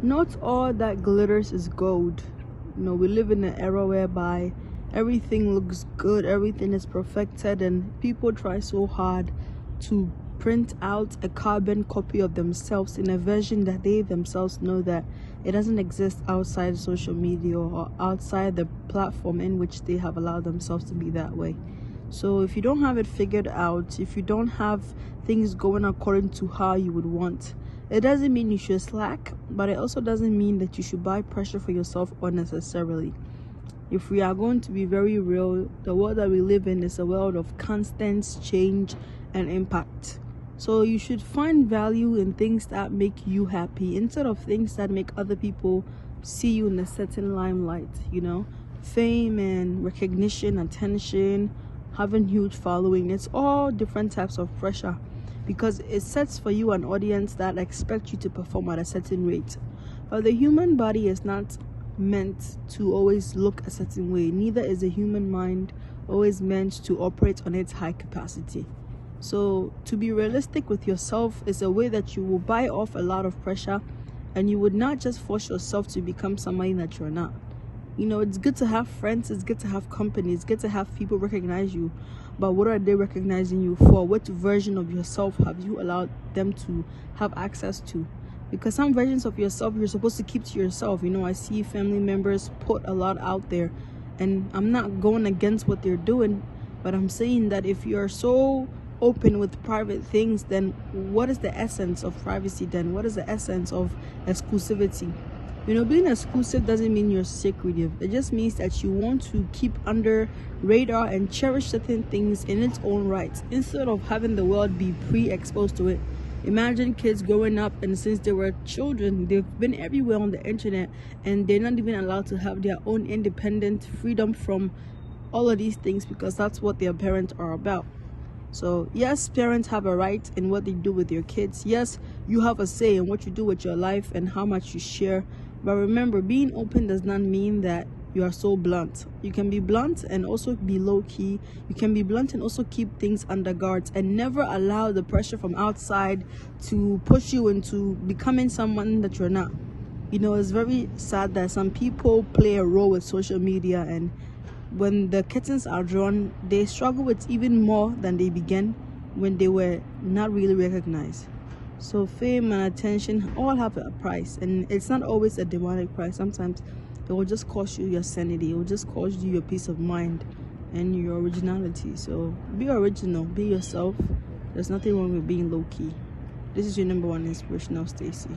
Not all that glitters is gold. We live in an era whereby everything looks good, everything is perfected, and people try so hard to print out a carbon copy of themselves in a version that they themselves know that it doesn't exist outside social media or outside the platform in which they have allowed themselves to be that way. So if you don't have it figured out, if you don't have things going according to how you would want, it doesn't mean you should slack, but it also doesn't mean that you should buy pressure for yourself unnecessarily. If we are going to be very real, the world that we live in is a world of constant change and impact. So you should find value in things that make you happy instead of things that make other people see you in a certain limelight. Fame and recognition, attention, having huge following, it's all different types of pressure, because it sets for you an audience that expects you to perform at a certain rate. But the human body is not meant to always look a certain way. Neither is the human mind always meant to operate on its high capacity. So to be realistic with yourself is a way that you will buy off a lot of pressure, and you would not just force yourself to become somebody that you're not. It's good to have friends, it's good to have company, it's good to have people recognize you, but what are they recognizing you for? What version of yourself have you allowed them to have access to? Because some versions of yourself you're supposed to keep to yourself. I see family members put a lot out there, and I'm not going against what they're doing, but I'm saying that if you're so open with private things, then what is the essence of privacy then? What is the essence of exclusivity? Being exclusive doesn't mean you're secretive. It just means that you want to keep under radar and cherish certain things in its own right, instead of having the world be pre-exposed to it. Imagine kids growing up, and since they were children, they've been everywhere on the internet, and they're not even allowed to have their own independent freedom from all of these things, because that's what their parents are about. So yes, parents have a right in what they do with your kids. Yes, you have a say in what you do with your life and how much you share. But remember, being open does not mean that you are so blunt. You can be blunt and also be low-key. You can be blunt and also keep things under guards, and never allow the pressure from outside to push you into becoming someone that you're not. It's very sad that some people play a role with social media, and when the curtains are drawn, they struggle with even more than they began when they were not really recognized. So fame and attention all have a price, and it's not always a demonic price. Sometimes it will just cost you your sanity, it will just cost you your peace of mind and your originality. So be original, be yourself. There's nothing wrong with being low-key. This is your number one inspirational Stacy.